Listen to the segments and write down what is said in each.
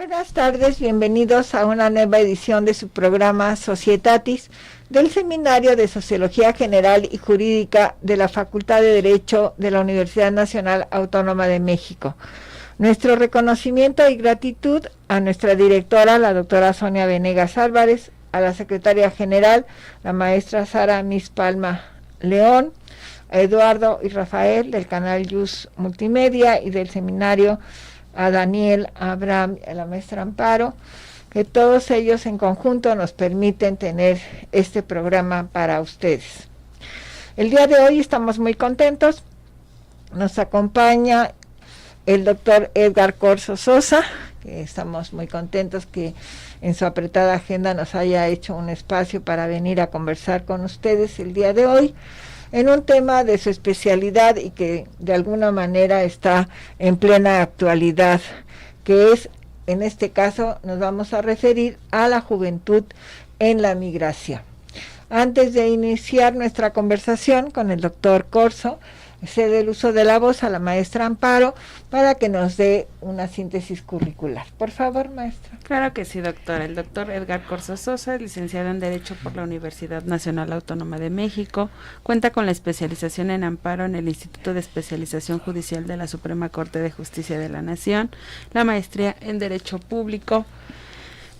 Buenas tardes, bienvenidos a una nueva edición de su programa Societatis del Seminario de Sociología General y Jurídica de la Facultad de Derecho de la Universidad Nacional Autónoma de México. Nuestro reconocimiento y gratitud a nuestra directora, la doctora Sonia Venegas Álvarez, a la secretaria general, la maestra Sara Miss Palma León, a Eduardo y Rafael del canal Yus Multimedia y del seminario, a Daniel, a Abraham y a la maestra Amparo, que todos ellos en conjunto nos permiten tener este programa para ustedes. El día de hoy estamos muy contentos, nos acompaña el doctor Edgar Corzo Sosa, que estamos muy contentos que en su apretada agenda nos haya hecho un espacio para venir a conversar con ustedes el día de hoy, en un tema de su especialidad y que de alguna manera está en plena actualidad, que es, en este caso, nos vamos a referir a la juventud en la migración. Antes de iniciar nuestra conversación con el doctor Corzo, cedo el uso de la voz a la maestra Amparo para que nos dé una síntesis curricular. Por favor, maestra. Claro que sí, doctora. El doctor Edgar Corzo Sosa, licenciado en Derecho por la Universidad Nacional Autónoma de México, cuenta con la especialización en amparo en el Instituto de Especialización Judicial de la Suprema Corte de Justicia de la Nación, la maestría en Derecho Público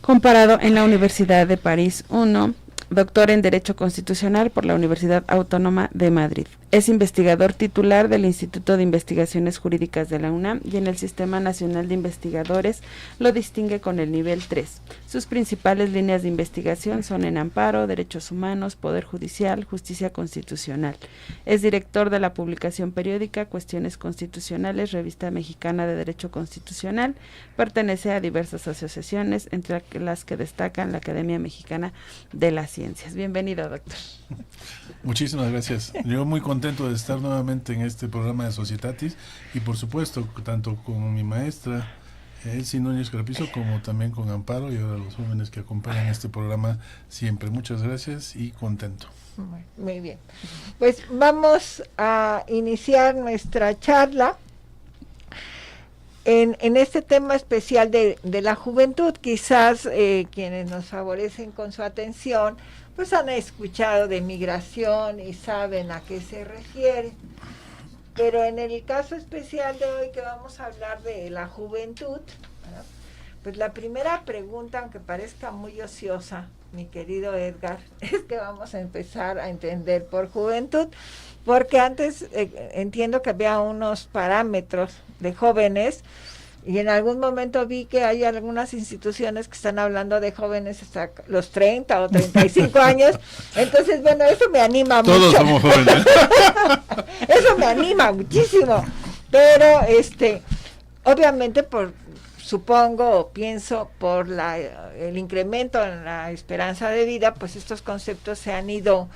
comparado en la Universidad de París I, doctor en Derecho Constitucional por la Universidad Autónoma de Madrid. Es investigador titular del Instituto de Investigaciones Jurídicas de la UNAM y en el Sistema Nacional de Investigadores lo distingue con el nivel 3. Sus principales líneas de investigación son en amparo, derechos humanos, poder judicial, justicia constitucional. Es director de la publicación periódica Cuestiones Constitucionales, Revista Mexicana de Derecho Constitucional. Pertenece a diversas asociaciones, entre las que destacan la Academia Mexicana de las Ciencias. Bienvenido, doctor. Muchísimas gracias. Yo muy contento de estar nuevamente en este programa de Societatis y por supuesto tanto con mi maestra Elsie Núñez Carpizo como también con Amparo y ahora los jóvenes que acompañan este programa siempre. Muchas gracias y contento. Muy bien. Pues vamos a iniciar nuestra charla en este tema especial de la juventud. Quizás quienes nos favorecen con su atención pues han escuchado de migración y saben a qué se refiere, pero en el caso especial de hoy que vamos a hablar de la juventud, ¿verdad? Pues la primera pregunta, aunque parezca muy ociosa, mi querido Edgar, es que vamos a empezar a entender por juventud, porque antes entiendo que había unos parámetros de jóvenes. Y en algún momento vi que hay algunas instituciones que están hablando de jóvenes hasta los 30 o 35 años. Entonces, bueno, eso me anima mucho. Todos somos jóvenes. Eso me anima muchísimo. Pero, obviamente, supongo o pienso por el incremento en la esperanza de vida, pues estos conceptos se han ido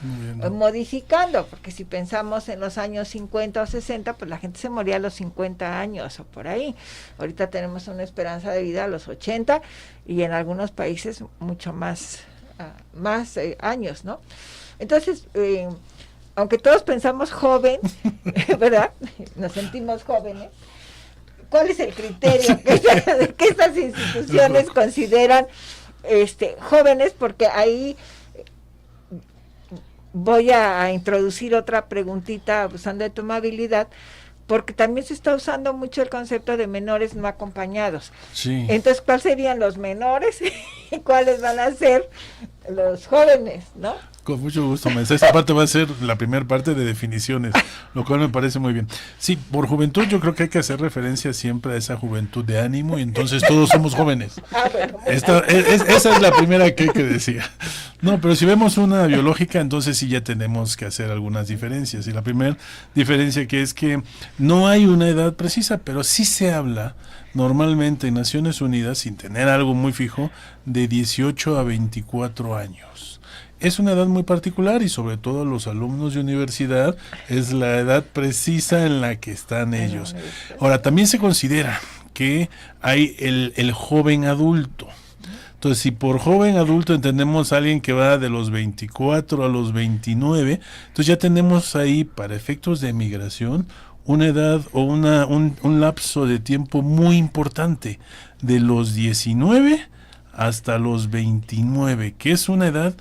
modificando, porque si pensamos en los años 50 o 60, pues la gente se moría a los 50 años o por ahí. Ahorita tenemos una esperanza de vida a los 80 y en algunos países mucho más años, ¿no? Entonces, aunque todos pensamos joven, ¿verdad? Nos sentimos jóvenes. ¿Cuál es el criterio que estas instituciones consideran jóvenes? Porque ahí voy a introducir otra preguntita abusando de tu amabilidad, porque también se está usando mucho el concepto de menores no acompañados. Sí. Entonces, ¿cuáles serían los menores y cuáles van a ser los jóvenes, no? Con mucho gusto, maestra. Esta parte va a ser la primera parte de definiciones, lo cual me parece muy bien. Sí, por juventud yo creo que hay que hacer referencia siempre a esa juventud de ánimo y entonces todos somos jóvenes. Bueno, esa es la primera que hay que decir. No, pero si vemos una biológica, entonces sí ya tenemos que hacer algunas diferencias. Y la primera diferencia que es que no hay una edad precisa, pero sí se habla normalmente en Naciones Unidas, sin tener algo muy fijo, de 18 a 24 años. Es una edad muy particular y sobre todo los alumnos de universidad es la edad precisa en la que están ellos. Ahora, también se considera que hay el joven adulto. Entonces, si por joven adulto entendemos a alguien que va de los 24 a los 29, entonces ya tenemos ahí, para efectos de migración, una edad o un lapso de tiempo muy importante, de los 19 hasta los 29, que es una edad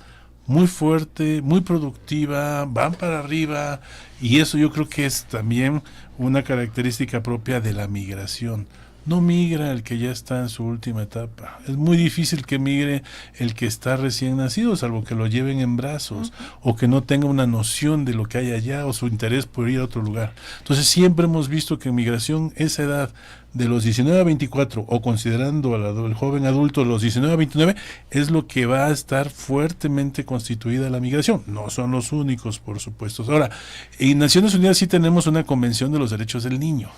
muy fuerte, muy productiva, van para arriba, y eso yo creo que es también una característica propia de la migración. No migra el que ya está en su última etapa. Es muy difícil que migre el que está recién nacido, salvo que lo lleven en brazos, o que no tenga una noción de lo que hay allá, o su interés por ir a otro lugar. Entonces siempre hemos visto que en migración esa edad de los 19 a 24, o considerando al joven adulto los 19 a 29, es lo que va a estar fuertemente constituida la migración. No son los únicos, por supuesto. Ahora, en Naciones Unidas sí tenemos una Convención de los Derechos del Niño.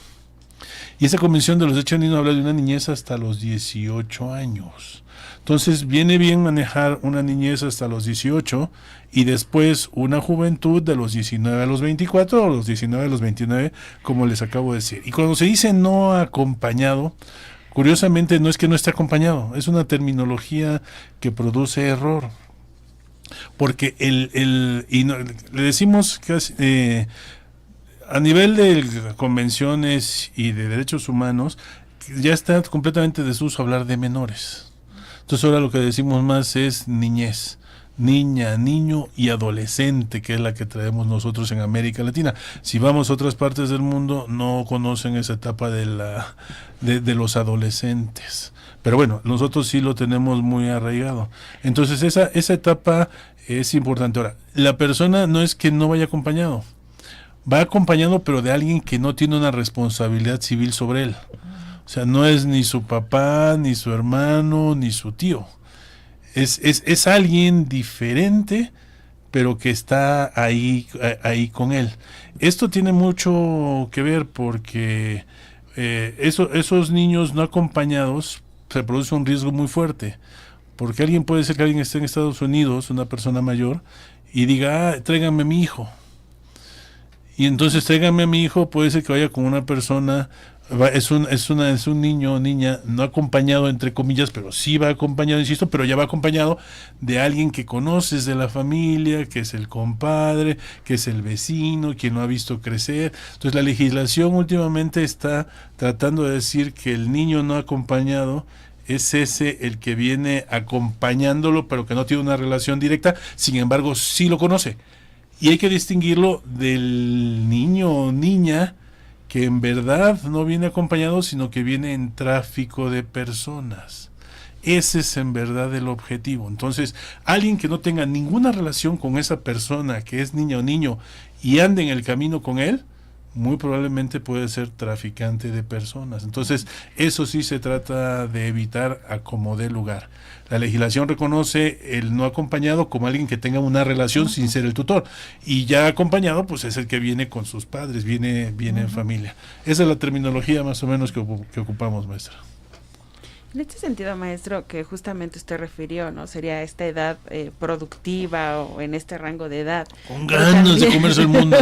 Y esa Convención de los Derechos del Niño habla de una niñez hasta los 18 años. Entonces viene bien manejar una niñez hasta los 18 y después una juventud de los 19 a los 24 o los 19 a los 29, como les acabo de decir. Y cuando se dice no acompañado, curiosamente no es que no esté acompañado, es una terminología que produce error. Porque le decimos que a nivel de convenciones y de derechos humanos, ya está completamente desuso hablar de menores. Entonces ahora lo que decimos más es niñez, niña, niño y adolescente, que es la que traemos nosotros en América Latina. Si vamos a otras partes del mundo, no conocen esa etapa de los adolescentes. Pero bueno, nosotros sí lo tenemos muy arraigado. Entonces esa etapa es importante. Ahora, la persona no es que no vaya acompañado. Va acompañado, pero de alguien que no tiene una responsabilidad civil sobre él. O sea, no es ni su papá, ni su hermano, ni su tío. Es alguien diferente, pero que está ahí con él. Esto tiene mucho que ver porque esos niños no acompañados se produce un riesgo muy fuerte. Porque puede ser que alguien esté en Estados Unidos, una persona mayor, y diga, tráiganme a mi hijo. Y entonces tráigame a mi hijo, puede ser que vaya con una persona, es un niño o niña no acompañado entre comillas, pero sí va acompañado, insisto, pero ya va acompañado de alguien que conoces de la familia, que es el compadre, que es el vecino, quien lo ha visto crecer. Entonces la legislación últimamente está tratando de decir que el niño no acompañado es ese el que viene acompañándolo, pero que no tiene una relación directa, sin embargo sí lo conoce. Y hay que distinguirlo del niño o niña que en verdad no viene acompañado, sino que viene en tráfico de personas. Ese es en verdad el objetivo. Entonces, alguien que no tenga ninguna relación con esa persona que es niña o niño y ande en el camino con él, muy probablemente puede ser traficante de personas. Entonces, eso sí se trata de evitar a como dé lugar. La legislación reconoce el no acompañado como alguien que tenga una relación sin ser el tutor, y ya acompañado pues es el que viene con sus padres, viene en familia. Esa es la terminología más o menos que ocupamos, maestra. En este sentido, maestro, que justamente usted refirió, ¿no? Sería esta edad productiva o en este rango de edad. Con ganas de comerse el mundo.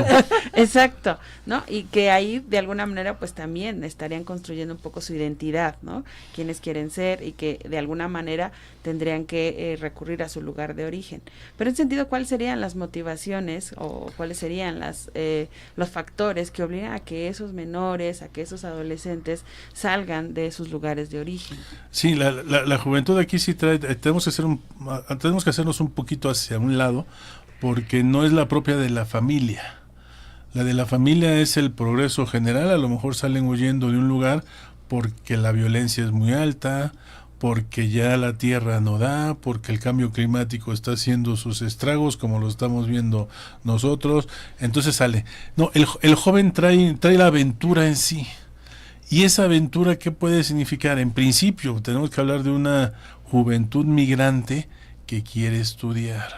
Exacto, ¿no? Y que ahí de alguna manera pues también estarían construyendo un poco su identidad, ¿no? Quienes quieren ser y que de alguna manera tendrían que recurrir a su lugar de origen. Pero en sentido, ¿cuáles serían las motivaciones o cuáles serían los factores que obligan a que esos menores, a que esos adolescentes salgan de sus lugares de origen? Sí, la juventud aquí sí tenemos que hacernos un poquito hacia un lado, porque no es la propia de la familia. La de la familia es el progreso general. A lo mejor salen huyendo de un lugar porque la violencia es muy alta, porque ya la tierra no da, porque el cambio climático está haciendo sus estragos, como lo estamos viendo nosotros. Entonces sale. No, el joven trae la aventura en sí. ¿Y esa aventura qué puede significar? En principio, tenemos que hablar de una juventud migrante que quiere estudiar.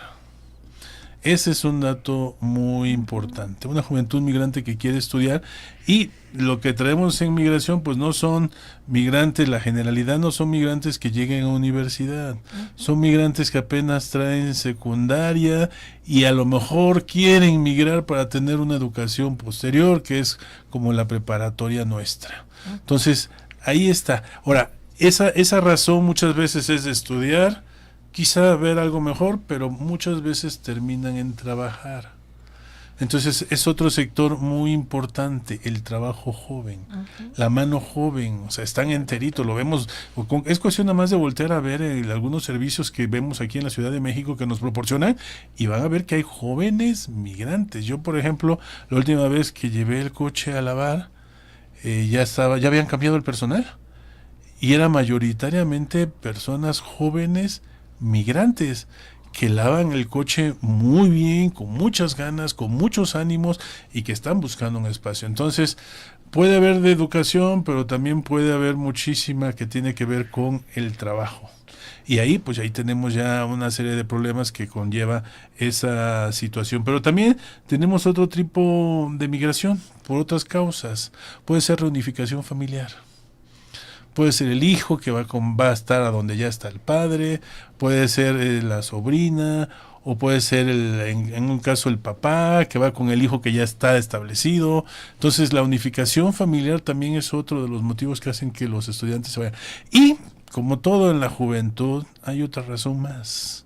Ese es un dato muy importante. Una juventud migrante que quiere estudiar, y lo que traemos en migración pues no son migrantes, la generalidad no son migrantes que lleguen a universidad, son migrantes que apenas traen secundaria y a lo mejor quieren migrar para tener una educación posterior, que es como la preparatoria nuestra. Entonces, ahí está. Ahora, esa razón muchas veces es de estudiar, quizá ver algo mejor, pero muchas veces terminan en trabajar. Entonces es otro sector muy importante, el trabajo joven, la mano joven, o sea, están enteritos, lo vemos, es cuestión nada más de voltear a ver algunos servicios que vemos aquí en la Ciudad de México que nos proporcionan y van a ver que hay jóvenes migrantes. Yo, por ejemplo, la última vez que llevé el coche a lavar, ya habían cambiado el personal y era mayoritariamente personas jóvenes migrantes que lavan el coche muy bien, con muchas ganas, con muchos ánimos y que están buscando un espacio. Entonces, puede haber de educación, pero también puede haber muchísima que tiene que ver con el trabajo. Y ahí, pues ahí tenemos ya una serie de problemas que conlleva esa situación. Pero también tenemos otro tipo de migración por otras causas. Puede ser reunificación familiar. Puede ser el hijo que va a estar a donde ya está el padre, puede ser la sobrina, o puede ser en un caso el papá que va con el hijo que ya está establecido. Entonces la unificación familiar también es otro de los motivos que hacen que los estudiantes se vayan. Y como todo en la juventud, hay otra razón más,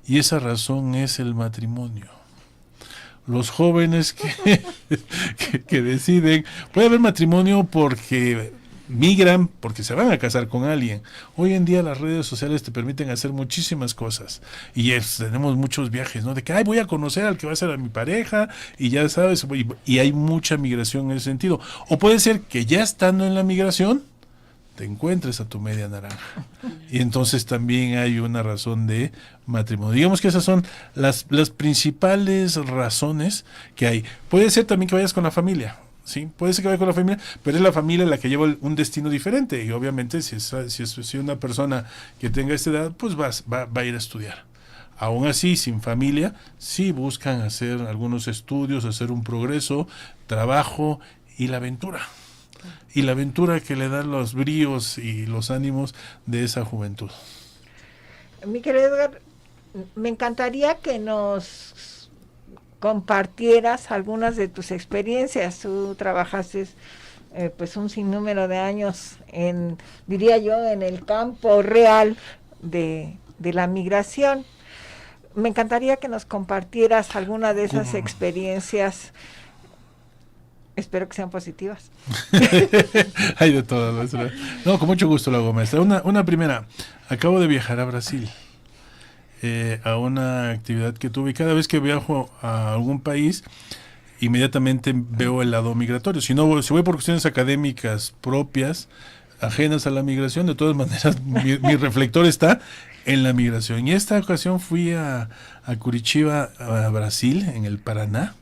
y esa razón es el matrimonio. Los jóvenes que deciden, puede haber matrimonio porque migran, porque se van a casar con alguien. Hoy en día las redes sociales te permiten hacer muchísimas cosas y tenemos muchos viajes, ¿no? De que voy a conocer al que va a ser a mi pareja y ya sabes, y hay mucha migración en ese sentido. O puede ser que ya estando en la migración te encuentres a tu media naranja y entonces también hay una razón de matrimonio. Digamos que esas son las principales razones que hay. Puede ser también que vayas con la familia. Sí, puede ser que vaya con la familia, pero es la familia la que lleva un destino diferente y obviamente si una persona que tenga esta edad, pues va a ir a estudiar. Aún así, sin familia, sí buscan hacer algunos estudios, hacer un progreso, trabajo y la aventura. Y la aventura que le dan los bríos y los ánimos de esa juventud. Mi querido Edgar, me encantaría que nos compartieras algunas de tus experiencias. Tú trabajaste pues un sinnúmero de años diría yo, en el campo real de la migración. Me encantaría que nos compartieras alguna de esas experiencias. Espero que sean positivas. Hay de todo. No, con mucho gusto lo hago, maestra. Una primera, acabo de viajar a Brasil. A una actividad que tuve y cada vez que viajo a algún país inmediatamente veo el lado migratorio. Si voy por cuestiones académicas propias, ajenas a la migración, de todas maneras mi reflector está en la migración. Y esta ocasión fui a Curitiba, a Brasil, en el Paraná,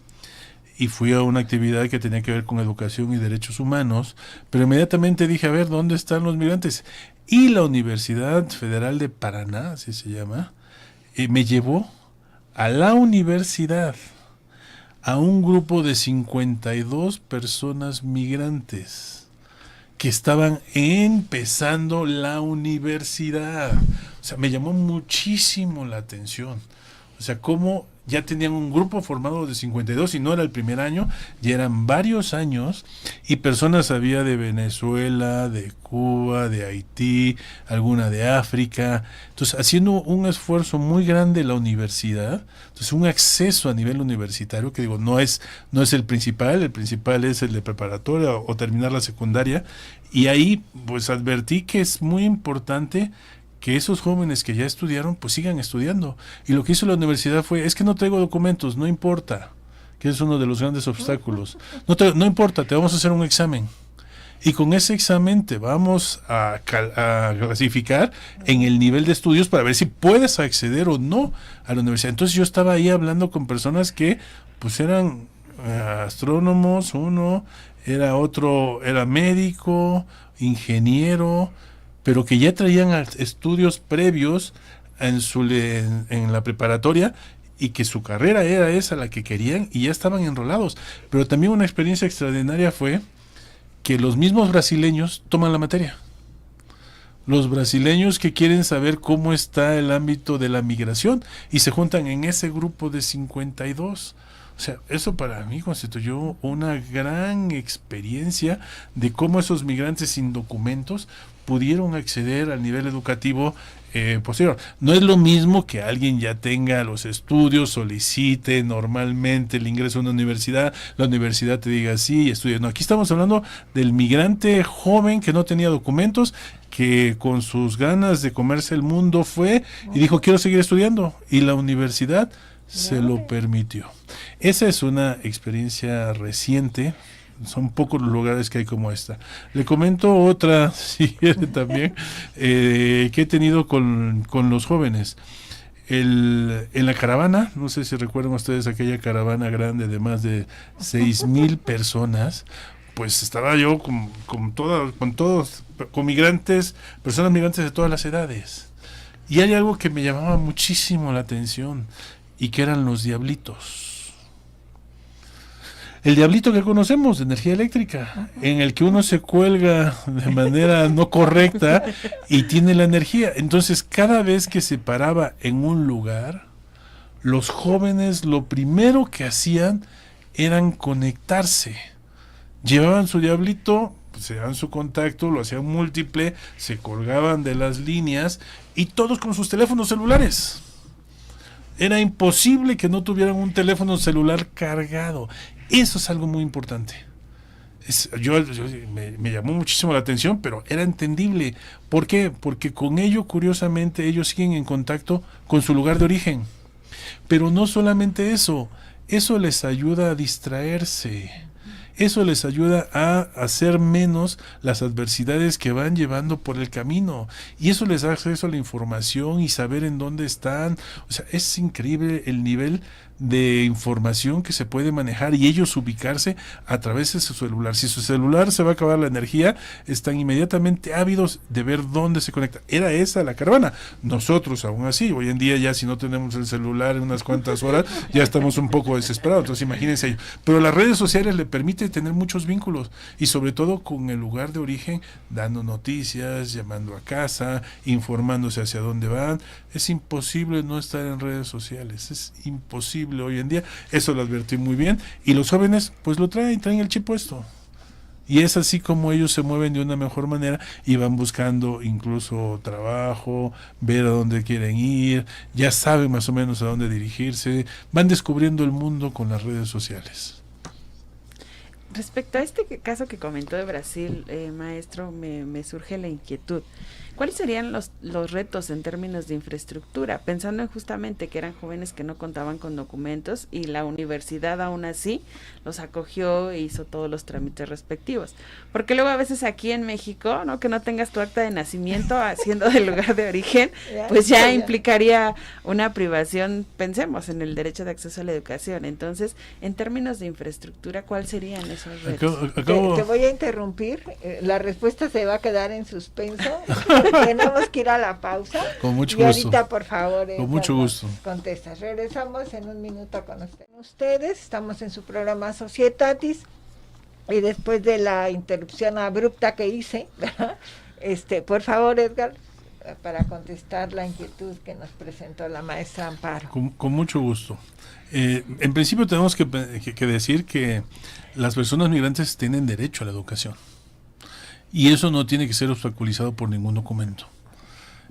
y fui a una actividad que tenía que ver con educación y derechos humanos, pero inmediatamente dije, a ver, ¿dónde están los migrantes? Y la Universidad Federal de Paraná, así se llama, me llevó a la universidad, a un grupo de 52 personas migrantes que estaban empezando la universidad. O sea, me llamó muchísimo la atención. O sea, cómo ya tenían un grupo formado de 52 y no era el primer año, ya eran varios años y personas había de Venezuela, de Cuba, de Haití, alguna de África. Entonces, haciendo un esfuerzo muy grande la universidad, entonces un acceso a nivel universitario, que digo, no es el principal es el de preparatoria o terminar la secundaria, y ahí pues advertí que es muy importante que esos jóvenes que ya estudiaron, pues sigan estudiando. Y lo que hizo la universidad fue, es que no traigo documentos, no importa, que es uno de los grandes obstáculos. No importa, te vamos a hacer un examen. Y con ese examen te vamos a clasificar en el nivel de estudios para ver si puedes acceder o no a la universidad. Entonces yo estaba ahí hablando con personas que pues eran astrónomos, otro era médico, ingeniero, pero que ya traían estudios previos en la preparatoria y que su carrera era esa la que querían y ya estaban enrolados. Pero también una experiencia extraordinaria fue que los mismos brasileños toman la materia. Los brasileños que quieren saber cómo está el ámbito de la migración y se juntan en ese grupo de 52. O sea, eso para mí constituyó una gran experiencia de cómo esos migrantes sin documentos pudieron acceder al nivel educativo posterior. No es lo mismo que alguien ya tenga los estudios, solicite normalmente el ingreso a una universidad, la universidad te diga sí, estudia. No, aquí estamos hablando del migrante joven que no tenía documentos, que con sus ganas de comerse el mundo fue y dijo quiero seguir estudiando, y la universidad se lo permitió. Esa es una experiencia reciente. Son pocos los lugares que hay como esta. Le comento otra, si quiere también, que he tenido con los jóvenes. En la caravana, no sé si recuerdan ustedes aquella caravana grande de más de 6,000 personas, pues estaba yo con migrantes, personas migrantes de todas las edades. Y hay algo que me llamaba muchísimo la atención, y que eran los diablitos. El diablito que conocemos de energía eléctrica, en el que uno se cuelga de manera no correcta y tiene la energía. Entonces, cada vez que se paraba en un lugar, los jóvenes lo primero que hacían eran conectarse. Llevaban su diablito, se daban su contacto, lo hacían múltiple, se colgaban de las líneas y todos con sus teléfonos celulares. Era imposible que no tuvieran un teléfono celular cargado. Eso es algo muy importante. Me llamó muchísimo la atención, pero era entendible. ¿Por qué? Porque con ello, curiosamente, ellos siguen en contacto con su lugar de origen. Pero no solamente eso les ayuda a distraerse. Eso les ayuda a hacer menos las adversidades que van llevando por el camino. Y eso les da acceso a la información y saber en dónde están. O sea, es increíble el nivel de información que se puede manejar y ellos ubicarse a través de su celular. Si su celular se va a acabar la energía, están inmediatamente ávidos de ver dónde se conecta. Era esa la caravana. Nosotros aún así, hoy en día ya si no tenemos el celular en unas cuantas horas, ya estamos un poco desesperados. Entonces imagínense ello. Pero las redes sociales le permiten tener muchos vínculos y sobre todo con el lugar de origen, dando noticias, llamando a casa, informándose hacia dónde van. Es imposible no estar en redes sociales, es imposible hoy en día. Eso lo advertí muy bien y los jóvenes pues lo traen el chip puesto. Y es así como ellos se mueven de una mejor manera y van buscando incluso trabajo, ver a dónde quieren ir, ya saben más o menos a dónde dirigirse, van descubriendo el mundo con las redes sociales. Respecto a este caso que comentó de Brasil, maestro, me surge la inquietud. ¿Cuáles serían los retos en términos de infraestructura? Pensando en justamente que eran jóvenes que no contaban con documentos y la universidad aún así los acogió e hizo todos los trámites respectivos. Porque luego a veces aquí en México, ¿no? Que no tengas tu acta de nacimiento haciendo del lugar de origen, pues ya implicaría una privación, pensemos en el derecho de acceso a la educación. Entonces, en términos de infraestructura, ¿cuáles serían esos retos? Te voy a interrumpir, la respuesta se va a quedar en suspenso. Tenemos que ir a la pausa. Con mucho gusto. Ahorita, por favor, con mucho gusto. Contestas. Regresamos en un minuto con ustedes. Estamos en su programa Societatis y después de la interrupción abrupta que hice, ¿verdad? Por favor, Edgar, para contestar la inquietud que nos presentó la maestra Amparo. Con mucho gusto. En principio tenemos que decir que las personas migrantes tienen derecho a la educación. Y eso no tiene que ser obstaculizado por ningún documento.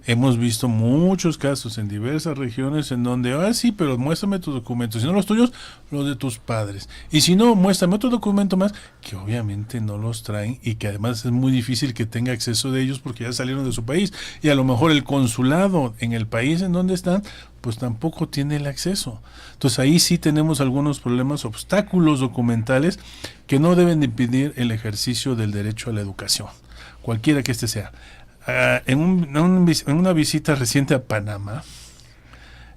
Hemos visto muchos casos en diversas regiones en donde, sí, pero muéstrame tus documentos, si no los tuyos, los de tus padres. Y si no, muéstrame otro documento más, que obviamente no los traen y que además es muy difícil que tenga acceso de ellos porque ya salieron de su país. Y a lo mejor el consulado en el país en donde están, pues tampoco tiene el acceso. Entonces ahí sí tenemos algunos problemas, obstáculos documentales que no deben impedir el ejercicio del derecho a la educación, cualquiera que este sea. En una visita reciente a Panamá,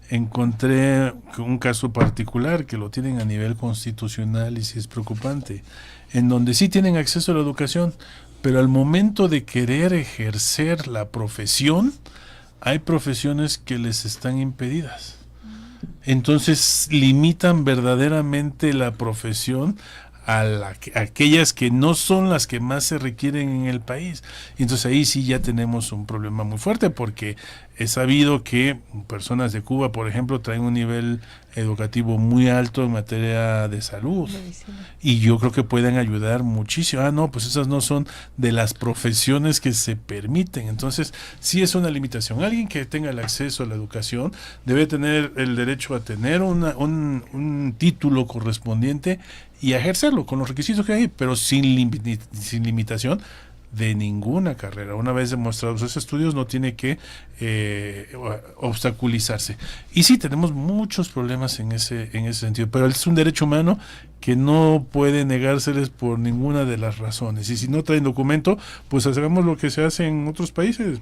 encontré un caso particular que lo tienen a nivel constitucional y sí es preocupante, en donde sí tienen acceso a la educación, pero al momento de querer ejercer la profesión, hay profesiones que les están impedidas. Entonces limitan verdaderamente la profesión a aquellas que no son las que más se requieren en el país. Y entonces ahí sí ya tenemos un problema muy fuerte porque Es sabido que personas de Cuba, por ejemplo, traen un nivel educativo muy alto en materia de salud. Medicina. Y yo creo que pueden ayudar muchísimo. No, pues esas no son de las profesiones que se permiten. Entonces, sí es una limitación. Alguien que tenga el acceso a la educación debe tener el derecho a tener un título correspondiente y a ejercerlo con los requisitos que hay, pero sin limitación de ninguna carrera. Una vez demostrados esos estudios, no tiene que obstaculizarse. Y sí, tenemos muchos problemas en ese sentido, pero es un derecho humano que no puede negárseles por ninguna de las razones. Y si no traen documento, pues hacemos lo que se hace en otros países: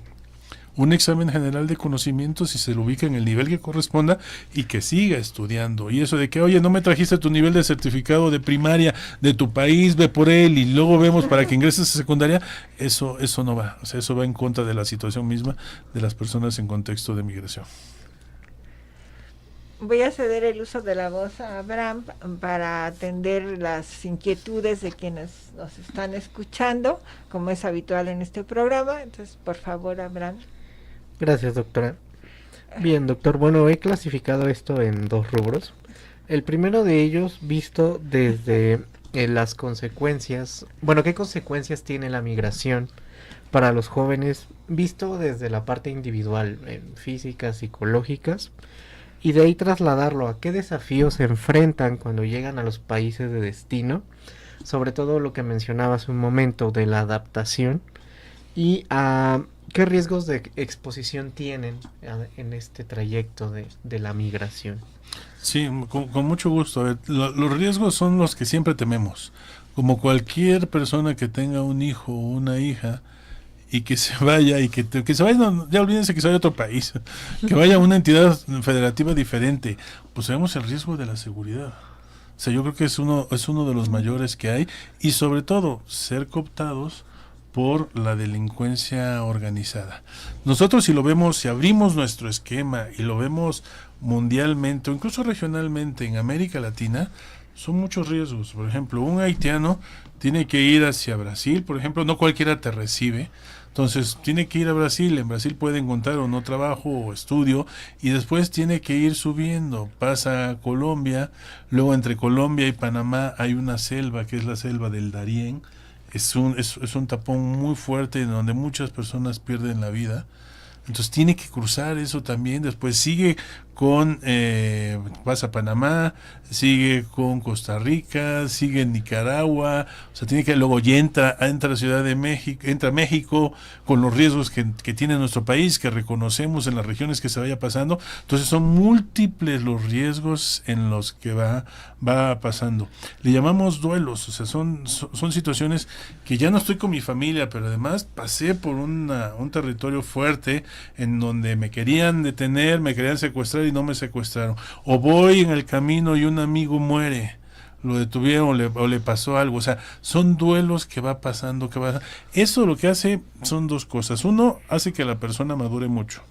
un examen general de conocimientos y se lo ubica en el nivel que corresponda y que siga estudiando. Y eso de que, oye, no me trajiste tu nivel de certificado de primaria de tu país, ve por él y luego vemos para que ingreses a secundaria, eso no va. O sea, eso va en contra de la situación misma de las personas en contexto de migración. Voy a ceder el uso de la voz a Abraham para atender las inquietudes de quienes nos están escuchando, como es habitual en este programa. Entonces, por favor, Abraham. Gracias, doctora. Bien, doctor, bueno, he clasificado esto en 2 rubros. El primero de ellos visto desde las consecuencias, bueno, ¿qué consecuencias tiene la migración para los jóvenes visto desde la parte individual, físicas, psicológicas? Y de ahí trasladarlo a qué desafíos se enfrentan cuando llegan a los países de destino, sobre todo lo que mencionaba hace un momento de la adaptación, y a qué riesgos de exposición tienen en este trayecto de la migración. Sí, con mucho gusto. A ver, los riesgos son los que siempre tememos. Como cualquier persona que tenga un hijo o una hija y que se vaya, y que se vaya, no, ya olvídense que se vaya a otro país, que vaya a una entidad federativa diferente, pues tenemos el riesgo de la seguridad. O sea, yo creo que es uno de los mayores que hay, y sobre todo ser cooptados por la delincuencia organizada. Nosotros, si lo vemos, si abrimos nuestro esquema y lo vemos mundialmente o incluso regionalmente en América Latina, son muchos riesgos. Por ejemplo, un haitiano tiene que ir hacia Brasil, por ejemplo, no cualquiera te recibe. Entonces tiene que ir a Brasil, en Brasil puede encontrar o no trabajo o estudio, y después tiene que ir subiendo, pasa a Colombia, luego entre Colombia y Panamá hay una selva que es la selva del Darién. Es un tapón muy fuerte en donde muchas personas pierden la vida. Entonces tiene que cruzar eso también. Después sigue con pasa a Panamá, sigue con Costa Rica, sigue en Nicaragua, o sea, tiene que luego ya entra a la Ciudad de México, entra a México con los riesgos que tiene nuestro país, que reconocemos en las regiones que se vaya pasando. Entonces son múltiples los riesgos en los que va pasando. Le llamamos duelos, o sea, son situaciones que ya no estoy con mi familia, pero además pasé por un territorio fuerte en donde me querían detener, me querían secuestrar y no me secuestraron. O voy en el camino y un amigo muere, lo detuvieron o le pasó algo. O sea, son duelos que va pasando, Eso lo que hace son 2 cosas. Uno, hace que la persona madure mucho,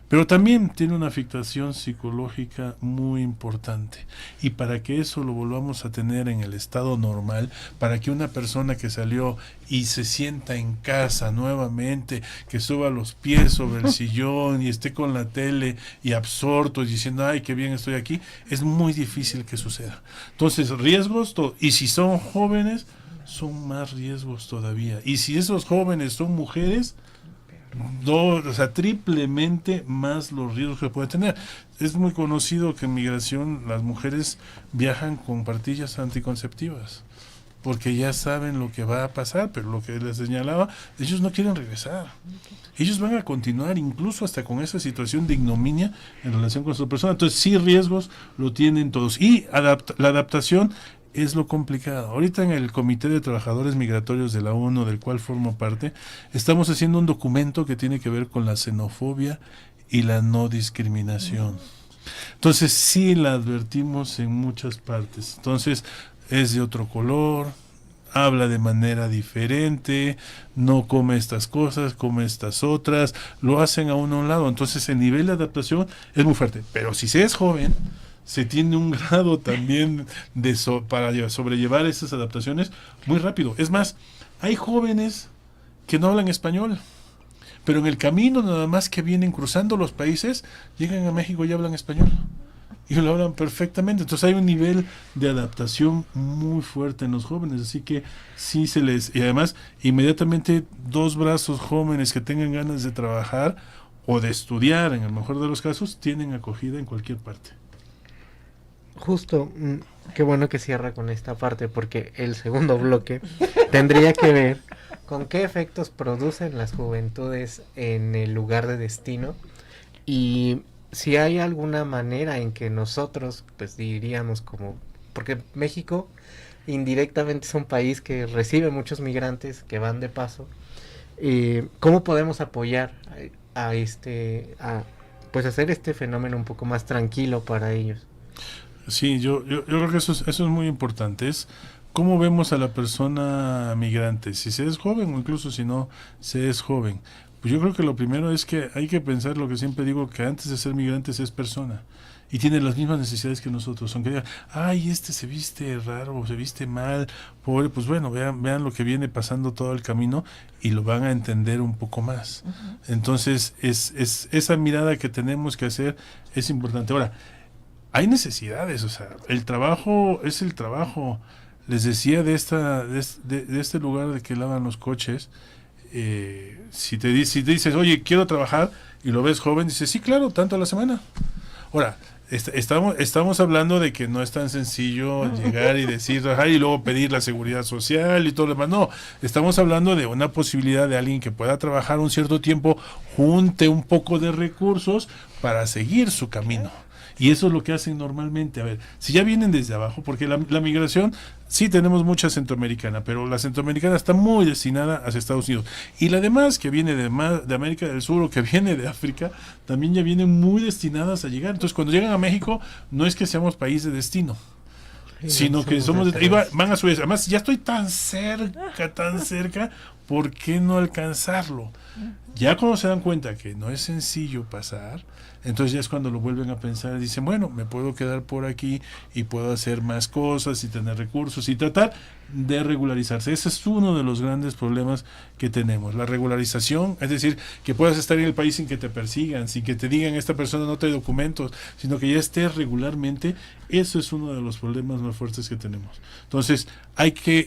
pero también tiene una afectación psicológica muy importante. Y para que eso lo volvamos a tener en el estado normal, para que una persona que salió y se sienta en casa nuevamente, que suba los pies sobre el sillón y esté con la tele y absorto y diciendo, ay, qué bien estoy aquí, es muy difícil que suceda. Entonces, riesgos, y si son jóvenes, son más riesgos todavía. Y si esos jóvenes son mujeres, o sea, triplemente más los riesgos que puede tener. Es muy conocido que en migración las mujeres viajan con pastillas anticonceptivas porque ya saben lo que va a pasar, pero lo que les señalaba, ellos no quieren regresar. Ellos van a continuar incluso hasta con esa situación de ignominia en relación con su persona. Entonces sí, riesgos lo tienen todos. Y la adaptación es lo complicado. Ahorita en el Comité de Trabajadores Migratorios de la ONU, del cual formo parte, estamos haciendo un documento que tiene que ver con la xenofobia y la no discriminación. Entonces sí la advertimos en muchas partes. Entonces es de otro color, habla de manera diferente, no come estas cosas, come estas otras, lo hacen a uno a un lado. Entonces el nivel de adaptación es muy fuerte. Pero si se es joven, se tiene un grado también para sobrellevar esas adaptaciones muy rápido. Es más, hay jóvenes que no hablan español, pero en el camino nada más que vienen cruzando los países, llegan a México y hablan español. Y lo hablan perfectamente. Entonces hay un nivel de adaptación muy fuerte en los jóvenes. Así que sí se les... Y además, inmediatamente 2 brazos jóvenes que tengan ganas de trabajar o de estudiar, en el mejor de los casos, tienen acogida en cualquier parte. Justo, qué bueno que cierra con esta parte, porque el segundo bloque tendría que ver con qué efectos producen las juventudes en el lugar de destino y si hay alguna manera en que nosotros, pues diríamos como, porque México indirectamente es un país que recibe muchos migrantes que van de paso, ¿cómo podemos apoyar a pues hacer este fenómeno un poco más tranquilo para ellos? Sí, yo creo que eso es muy importante. Es cómo vemos a la persona migrante, si se es joven o incluso si no se es joven. Pues yo creo que lo primero es que hay que pensar lo que siempre digo, que antes de ser migrante se es persona y tiene las mismas necesidades que nosotros. Aunque digan, ay, se viste raro, se viste mal, pobre, pues bueno, vean lo que viene pasando todo el camino y lo van a entender un poco más. Uh-huh. Entonces, es esa mirada que tenemos que hacer es importante. Ahora, hay necesidades, o sea, el trabajo es el trabajo. Les decía de este lugar de que lavan los coches, si te dices, oye, quiero trabajar, y lo ves joven, dices, sí, claro, tanto a la semana. Ahora, estamos hablando de que no es tan sencillo llegar y decir, trabajar y luego pedir la seguridad social y todo lo demás. No, estamos hablando de una posibilidad de alguien que pueda trabajar un cierto tiempo, junte un poco de recursos para seguir su camino. Y eso es lo que hacen normalmente. A ver, si ya vienen desde abajo, porque la migración, sí tenemos mucha centroamericana, pero la centroamericana está muy destinada hacia Estados Unidos. Y la demás, que viene de América del Sur o que viene de África, también ya vienen muy destinadas a llegar. Entonces, cuando llegan a México, no es que seamos país de destino, sino que van a Suez. Además, ya estoy tan cerca, ¿por qué no alcanzarlo? Ya cuando se dan cuenta que no es sencillo pasar, entonces ya es cuando lo vuelven a pensar y dicen, bueno, me puedo quedar por aquí y puedo hacer más cosas y tener recursos y tratar de regularizarse. Ese es uno de los grandes problemas que tenemos, la regularización, es decir, que puedas estar en el país sin que te persigan, sin que te digan esta persona no trae documentos, sino que ya estés regularmente. Eso es uno de los problemas más fuertes que tenemos. Entonces,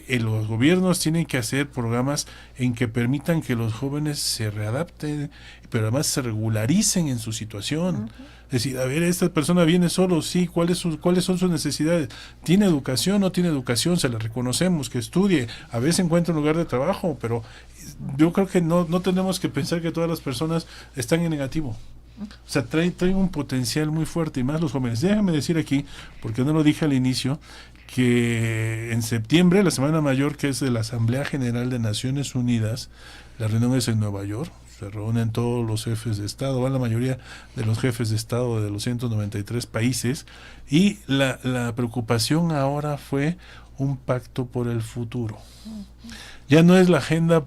los gobiernos tienen que hacer programas en que permitan que los jóvenes se readapten, pero además se regularicen en su situación. Uh-huh. Es decir, a ver, esta persona viene solo, sí, ¿cuáles son sus necesidades? ¿Tiene educación? ¿No tiene educación? Se la reconocemos, que estudie, a veces encuentra un lugar de trabajo, pero yo creo que no tenemos que pensar que todas las personas están en negativo. O sea, traen un potencial muy fuerte, y más los jóvenes. Déjame decir aquí, porque no lo dije al inicio, que en septiembre, la Semana Mayor, que es de la Asamblea General de Naciones Unidas, la reunión es en Nueva York, se reúnen todos los jefes de Estado, van la mayoría de los jefes de Estado de los 193 países, y la preocupación ahora fue un pacto por el futuro. Ya no es la agenda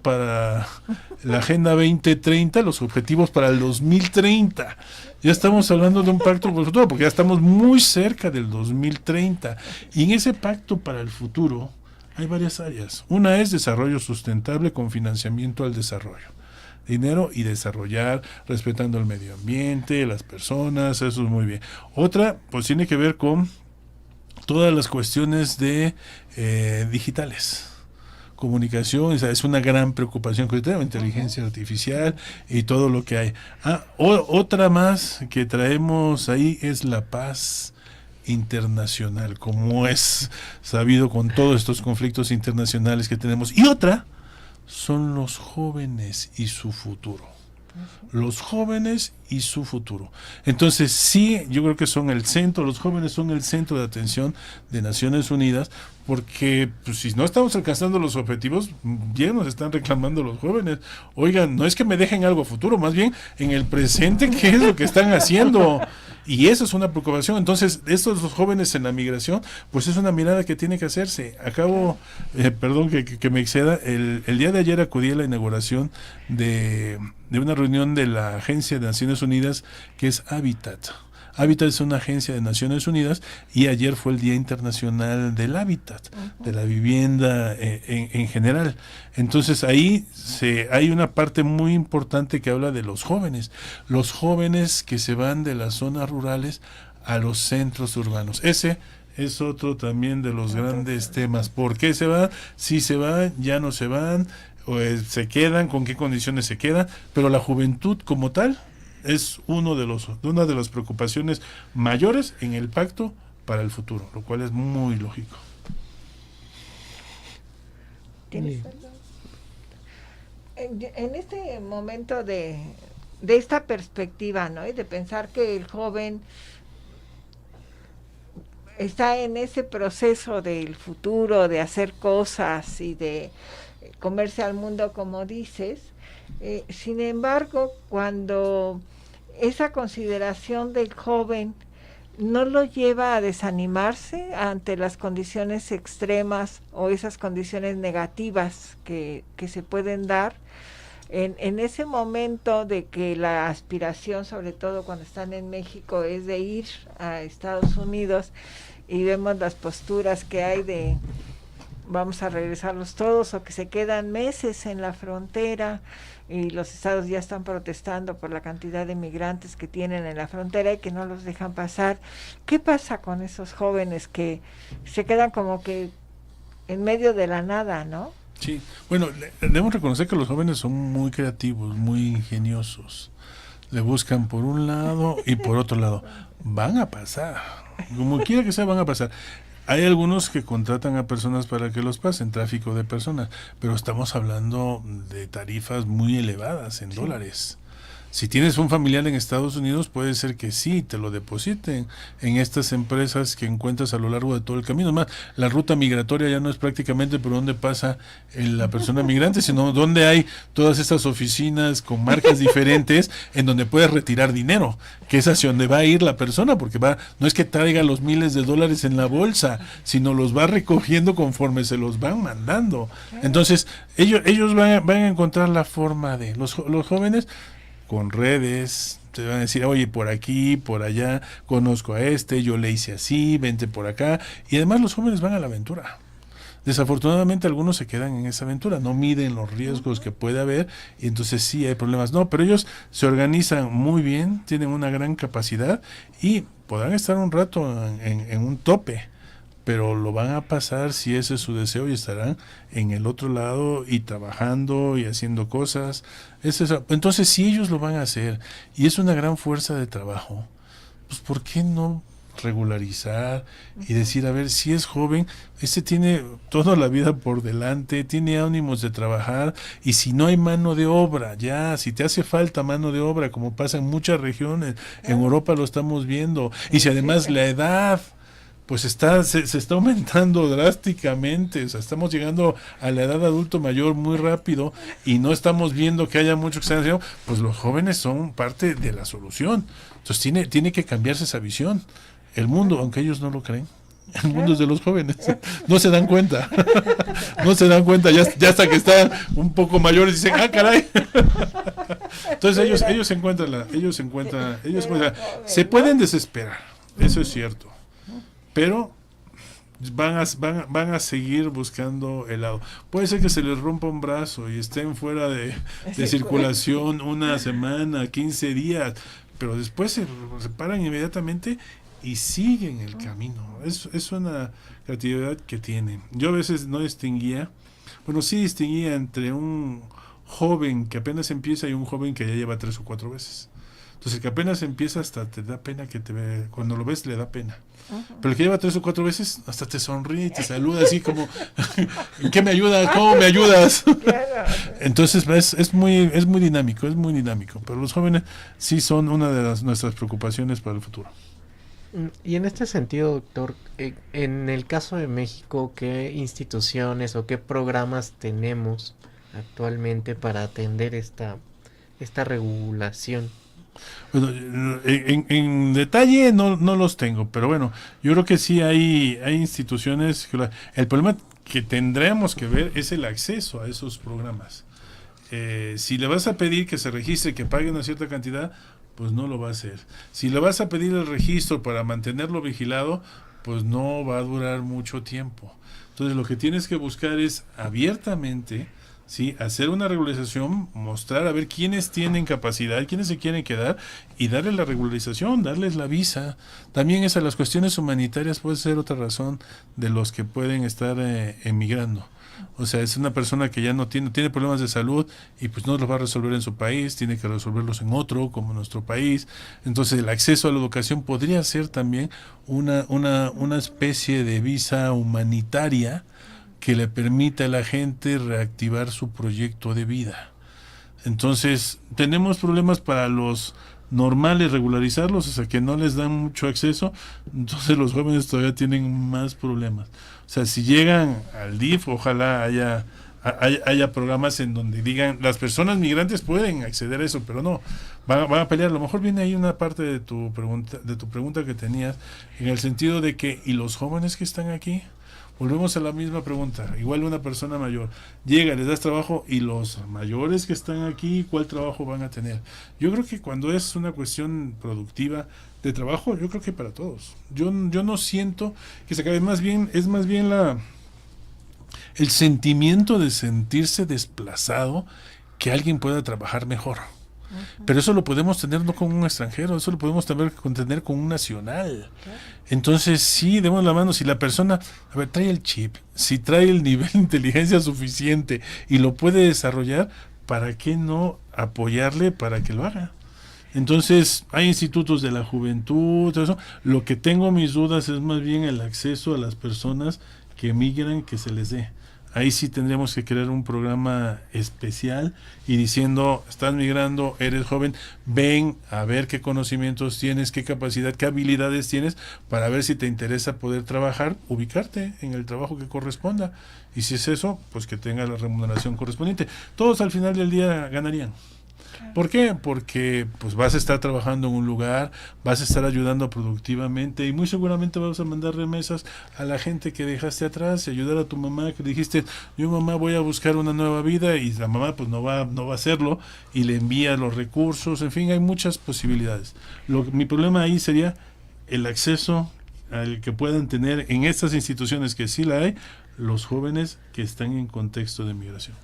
2030, los objetivos para el 2030. Ya estamos hablando de un pacto por el futuro, porque ya estamos muy cerca del 2030. Y en ese pacto para el futuro hay varias áreas. Una es desarrollo sustentable con financiamiento al desarrollo. Dinero y desarrollar, respetando el medio ambiente, las personas, eso es muy bien. Otra, pues tiene que ver con todas las cuestiones de digitales. Comunicación, es una gran preocupación que tenemos, inteligencia artificial y todo lo que hay. Otra más que traemos ahí es la paz internacional, como es sabido con todos estos conflictos internacionales que tenemos. Y otra son los jóvenes y su futuro. Los jóvenes y su futuro. Entonces sí, yo creo que son el centro, los jóvenes son el centro de atención de Naciones Unidas, porque pues, si no estamos alcanzando los objetivos, ya nos están reclamando los jóvenes. Oigan, no es que me dejen algo futuro, más bien en el presente, ¿qué es lo que están haciendo? Y eso es una preocupación. Entonces, estos los jóvenes en la migración, pues es una mirada que tiene que hacerse. Acabo, perdón que me exceda, el día de ayer acudí a la inauguración de una reunión de la Agencia de Naciones Unidas, que es Habitat. Hábitat es una agencia de Naciones Unidas y ayer fue el Día Internacional del Hábitat, de la vivienda en general. Entonces ahí hay una parte muy importante que habla de los jóvenes que se van de las zonas rurales a los centros urbanos. Ese es otro también de los grandes temas. ¿Por qué se van? Si se van, ya no se van, o se quedan, con qué condiciones se quedan, pero la juventud como tal es una de las preocupaciones mayores en el pacto para el futuro, lo cual es muy lógico. ¿Tienes algo? En este momento de esta perspectiva, ¿no? Y de pensar que el joven está en ese proceso del futuro, de hacer cosas y de comerse al mundo, como dices. Sin embargo, cuando esa consideración del joven no lo lleva a desanimarse ante las condiciones extremas o esas condiciones negativas que se pueden dar, en ese momento de que la aspiración, sobre todo cuando están en México, es de ir a Estados Unidos, y vemos las posturas que hay de vamos a regresarlos todos, o que se quedan meses en la frontera y los estados ya están protestando por la cantidad de migrantes que tienen en la frontera y que no los dejan pasar. ¿Qué pasa con esos jóvenes que se quedan como que en medio de la nada, no? Sí, bueno, debemos reconocer que los jóvenes son muy creativos, muy ingeniosos. Le buscan por un lado y por otro lado. Van a pasar, como quiera que sea, van a pasar. Hay algunos que contratan a personas para que los pasen, tráfico de personas, pero estamos hablando de tarifas muy elevadas en dólares. Si tienes un familiar en Estados Unidos, puede ser que sí, te lo depositen en estas empresas que encuentras a lo largo de todo el camino. Más, la ruta migratoria ya no es prácticamente por donde pasa la persona migrante, sino donde hay todas estas oficinas con marcas diferentes en donde puedes retirar dinero, que es hacia donde va a ir la persona, porque no es que traiga los miles de dólares en la bolsa, sino los va recogiendo conforme se los van mandando. Entonces, ellos van a encontrar la forma de, los jóvenes, con redes, te van a decir, oye, por aquí, por allá, conozco a yo le hice así, vente por acá, y además los jóvenes van a la aventura. Desafortunadamente algunos se quedan en esa aventura, no miden los riesgos que puede haber, y entonces sí hay problemas. No, pero ellos se organizan muy bien, tienen una gran capacidad, y podrán estar un rato en un tope, pero lo van a pasar si ese es su deseo y estarán en el otro lado y trabajando y haciendo cosas. Entonces, si ellos lo van a hacer y es una gran fuerza de trabajo, pues ¿por qué no regularizar y decir, a ver, si es joven, tiene toda la vida por delante, tiene ánimos de trabajar, y si no hay mano de obra, si te hace falta mano de obra, como pasa en muchas regiones, en Europa lo estamos viendo, y si además la edad pues se está aumentando drásticamente, o sea, estamos llegando a la edad adulto mayor muy rápido y no estamos viendo que haya mucho que están haciendo, pues los jóvenes son parte de la solución. Entonces tiene que cambiarse esa visión. El mundo, aunque ellos no lo creen, el mundo es de los jóvenes. No se dan cuenta. No se dan cuenta, ya hasta que están un poco mayores dicen, ¡ah, caray! Entonces ellos se encuentran, se pueden desesperar, eso es cierto. Pero van a seguir buscando el lado. Puede ser que se les rompa un brazo y estén fuera de circulación una semana, 15 días, pero después se paran inmediatamente y siguen el camino. Es una creatividad que tienen. Yo a veces no distinguía entre un joven que apenas empieza y un joven que ya lleva 3 o 4 veces. Entonces el que apenas empieza hasta te da pena cuando lo ves le da pena. Pero el que lleva 3 o 4 veces hasta te sonríe y te saluda así como ¿en qué me ayudas? ¿Cómo me ayudas? Entonces es muy dinámico, pero los jóvenes sí son una de nuestras preocupaciones para el futuro. Y en este sentido, doctor, en el caso de México, ¿qué instituciones o qué programas tenemos actualmente para atender esta regulación? Bueno, en detalle no los tengo, pero bueno, yo creo que sí hay instituciones. El problema que tendremos que ver es el acceso a esos programas. Si le vas a pedir que se registre, que pague una cierta cantidad, pues no lo va a hacer. Si le vas a pedir el registro para mantenerlo vigilado, pues no va a durar mucho tiempo. Entonces lo que tienes que buscar es abiertamente, ¿sí?, hacer una regularización, mostrar a ver quiénes tienen capacidad, quiénes se quieren quedar y darle la regularización, darles la visa. También esas las cuestiones humanitarias puede ser otra razón de los que pueden estar emigrando. O sea, es una persona que ya no tiene problemas de salud y pues no los va a resolver en su país, tiene que resolverlos en otro, como nuestro país. Entonces el acceso a la educación podría ser también una especie de visa humanitaria que le permita a la gente reactivar su proyecto de vida. Entonces, tenemos problemas para los normales regularizarlos, o sea, que no les dan mucho acceso, entonces los jóvenes todavía tienen más problemas. O sea, si llegan al DIF, ojalá haya programas en donde digan, las personas migrantes pueden acceder a eso, pero no, van a pelear. A lo mejor viene ahí una parte de tu pregunta que tenías, en el sentido de que, ¿y los jóvenes que están aquí? Volvemos a la misma pregunta. Igual una persona mayor llega, les das trabajo, y los mayores que están aquí, ¿cuál trabajo van a tener? Yo creo que cuando es una cuestión productiva de trabajo, yo creo que para todos. Yo no siento que se acabe, es más bien el sentimiento de sentirse desplazado, que alguien pueda trabajar mejor. Pero eso lo podemos tener no con un extranjero, eso lo podemos tener con un nacional. Entonces sí, demos la mano. Si la persona, a ver, trae el chip, si trae el nivel de inteligencia suficiente y lo puede desarrollar, ¿para qué no apoyarle para que lo haga? Entonces hay institutos de la juventud, todo eso. Lo que tengo mis dudas es más bien el acceso a las personas que emigran, que se les dé. Ahí sí tendríamos que crear un programa especial y diciendo, estás migrando, eres joven, ven a ver qué conocimientos tienes, qué capacidad, qué habilidades tienes, para ver si te interesa poder trabajar, ubicarte en el trabajo que corresponda. Y si es eso, pues que tenga la remuneración correspondiente. Todos al final del día ganarían. ¿Por qué? Porque pues vas a estar trabajando en un lugar, vas a estar ayudando productivamente y muy seguramente vas a mandar remesas a la gente que dejaste atrás y ayudar a tu mamá, que dijiste, yo mamá voy a buscar una nueva vida, y la mamá pues no va a hacerlo y le envía los recursos. En fin, hay muchas posibilidades. Mi problema ahí sería el acceso al que puedan tener en estas instituciones, que sí la hay, los jóvenes que están en contexto de migración.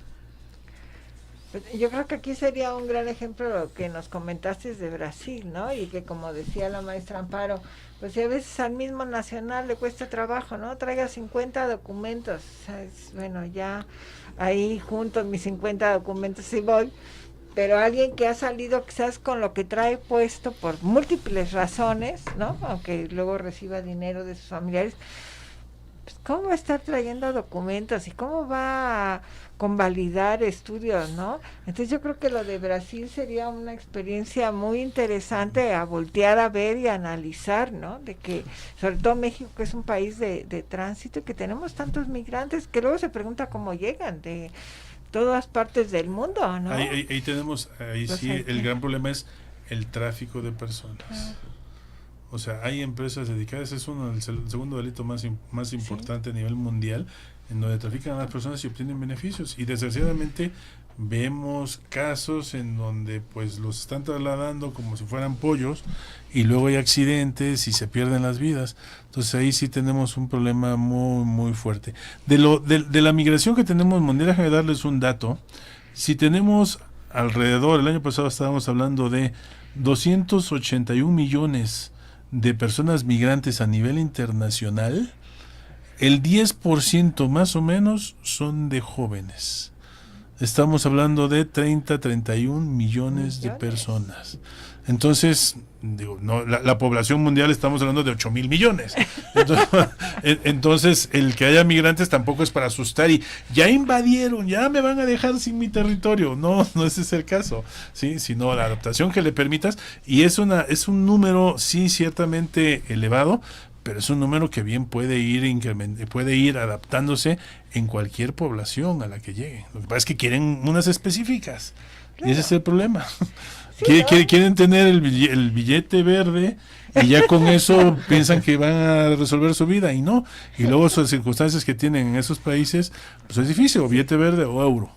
Yo creo que aquí sería un gran ejemplo lo que nos comentaste de Brasil, ¿no? Y que, como decía la maestra Amparo, pues a veces al mismo nacional le cuesta trabajo, ¿no? Traiga 50 documentos, o sea, bueno, ya ahí junto mis 50 documentos y voy, pero alguien que ha salido quizás con lo que trae puesto por múltiples razones, ¿no? Aunque luego reciba dinero de sus familiares, pues ¿cómo va a estar trayendo documentos y cómo va a convalidar estudios, ¿no? Entonces yo creo que lo de Brasil sería una experiencia muy interesante a voltear a ver y a analizar, ¿no? De que, sobre todo México, que es un país de tránsito, y que tenemos tantos migrantes que luego se pregunta cómo llegan de todas partes del mundo, ¿no? Ahí tenemos, pues sí, el gran problema es el tráfico de personas. O sea, hay empresas dedicadas, es el segundo delito más importante a nivel mundial, en donde trafican a las personas y obtienen beneficios. Y desgraciadamente vemos casos en donde pues los están trasladando como si fueran pollos, y luego hay accidentes y se pierden las vidas. Entonces ahí sí tenemos un problema muy, muy fuerte. De la migración que tenemos mundial, déjame darles un dato. Si tenemos alrededor, el año pasado estábamos hablando de 281 millones de personas migrantes a nivel internacional, el 10% más o menos son de jóvenes. Estamos hablando de 31 millones de personas. Entonces, digo, no, la población mundial estamos hablando de 8,000 millones. Entonces, el que haya migrantes tampoco es para asustar y ya invadieron, ya me van a dejar sin mi territorio. No ese es el caso, ¿sí? Sino la adaptación que le permitas, y es un número, sí, ciertamente elevado, pero es un número que bien puede ir adaptándose en cualquier población a la que llegue. Lo que pasa es que quieren unas específicas, claro. Y ese es el problema. Sí, quieren tener el billete verde y ya con eso piensan que van a resolver su vida, y no. Y luego sus circunstancias que tienen en esos países, pues es difícil, o billete verde o euro.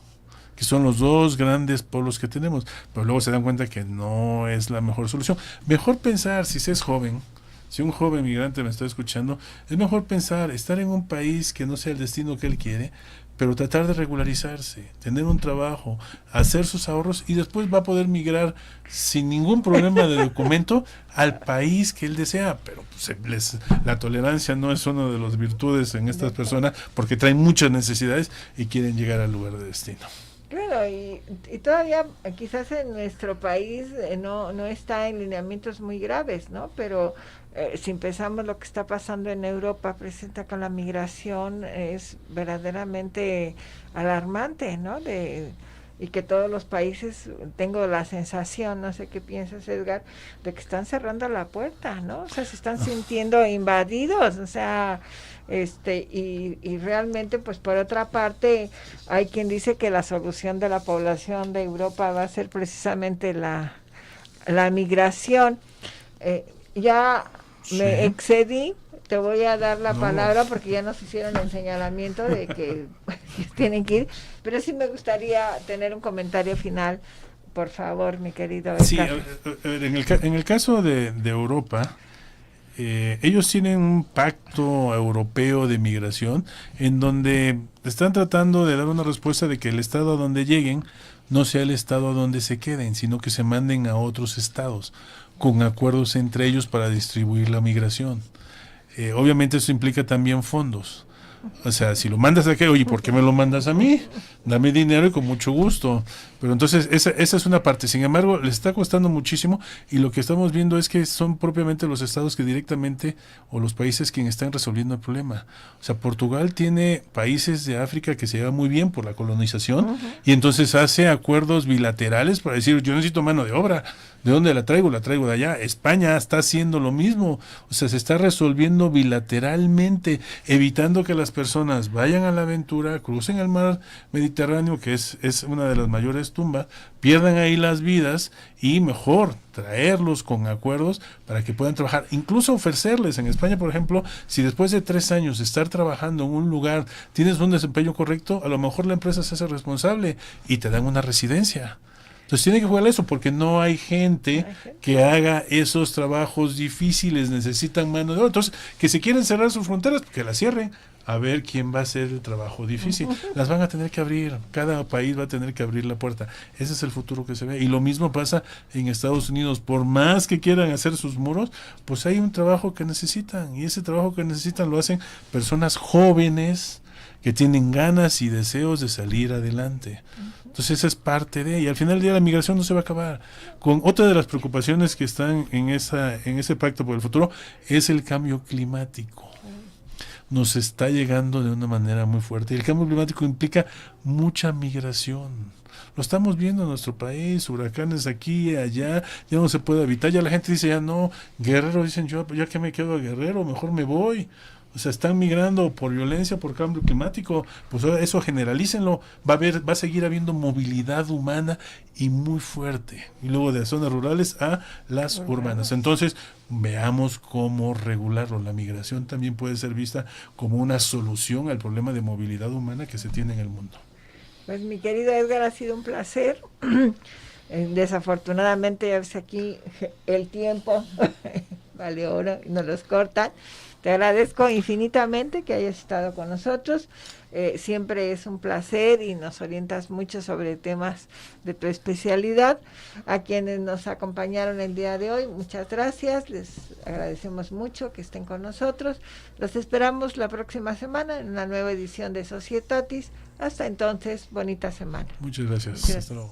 que son los dos grandes polos que tenemos, pero luego se dan cuenta que no es la mejor solución. Mejor pensar, si se es joven, si un joven migrante me está escuchando, es mejor pensar, estar en un país que no sea el destino que él quiere, pero tratar de regularizarse, tener un trabajo, hacer sus ahorros y después va a poder migrar sin ningún problema de documento al país que él desea. Pero pues, la tolerancia no es una de las virtudes en estas personas porque traen muchas necesidades y quieren llegar al lugar de destino. Claro, y todavía quizás en nuestro país no está en lineamientos muy graves, ¿no? Pero si pensamos lo que está pasando en Europa, presenta con la migración, es verdaderamente alarmante, ¿no? Y que todos los países, tengo la sensación, no sé qué piensas, Edgar, de que están cerrando la puerta, ¿no? O sea, se están sintiendo invadidos, o sea, y realmente, pues por otra parte, hay quien dice que la solución de la población de Europa va a ser precisamente la migración. Ya me excedí, te voy a dar la palabra porque ya nos hicieron el señalamiento de que tienen que ir, pero sí me gustaría tener un comentario final, por favor, mi querido Edgar. Sí, en el caso de Europa, ellos tienen un pacto europeo de migración en donde están tratando de dar una respuesta de que el estado a donde lleguen no sea el estado a donde se queden, sino que se manden a otros estados con acuerdos entre ellos para distribuir la migración. Obviamente eso implica también fondos. O sea, si lo mandas a qué, oye, ¿por qué me lo mandas a mí? Dame dinero y con mucho gusto. Pero entonces esa es una parte. Sin embargo, les está costando muchísimo y lo que estamos viendo es que son propiamente los estados que directamente, o los países quienes están resolviendo el problema. O sea, Portugal tiene países de África que se llevan muy bien por la colonización y entonces hace acuerdos bilaterales para decir, yo necesito mano de obra. ¿De dónde la traigo? La traigo de allá. España está haciendo lo mismo. O sea, se está resolviendo bilateralmente, evitando que las personas vayan a la aventura, crucen el mar Mediterráneo, que es una de las mayores tumbas, pierdan ahí las vidas y mejor traerlos con acuerdos para que puedan trabajar. Incluso ofrecerles en España, por ejemplo, si después de 3 años de estar trabajando en un lugar tienes un desempeño correcto, a lo mejor la empresa se hace responsable y te dan una residencia. Entonces tiene que jugar eso porque no hay gente que haga esos trabajos difíciles, necesitan mano de obra. Entonces, que se quieren cerrar sus fronteras, que las cierren, a ver quién va a hacer el trabajo difícil. Las van a tener que abrir, cada país va a tener que abrir la puerta. Ese es el futuro que se ve. Y lo mismo pasa en Estados Unidos. Por más que quieran hacer sus muros, pues hay un trabajo que necesitan. Y ese trabajo que necesitan lo hacen personas jóvenes que tienen ganas y deseos de salir adelante. Entonces esa es parte de, y al final del día la migración no se va a acabar. Con otra de las preocupaciones que están en ese pacto por el futuro es el cambio climático. Nos está llegando de una manera muy fuerte. Y el cambio climático implica mucha migración. Lo estamos viendo en nuestro país, huracanes aquí y allá, ya no se puede habitar, ya la gente dice, ya no, Guerrero, dicen, yo ya que me quedo a Guerrero, mejor me voy. O sea, están migrando por violencia, por cambio climático, pues eso generalícenlo, va a seguir habiendo movilidad humana y muy fuerte, y luego de las zonas rurales a las urbanas. Entonces, veamos cómo regularlo. La migración también puede ser vista como una solución al problema de movilidad humana que se tiene en el mundo. Pues mi querido Edgar, ha sido un placer. Desafortunadamente, ya ves aquí el tiempo vale oro y nos los cortan. Te agradezco infinitamente que hayas estado con nosotros. Siempre es un placer y nos orientas mucho sobre temas de tu especialidad. A quienes nos acompañaron el día de hoy, muchas gracias. Les agradecemos mucho que estén con nosotros. Los esperamos la próxima semana en una nueva edición de Societatis. Hasta entonces, bonita semana. Muchas gracias. Hasta luego.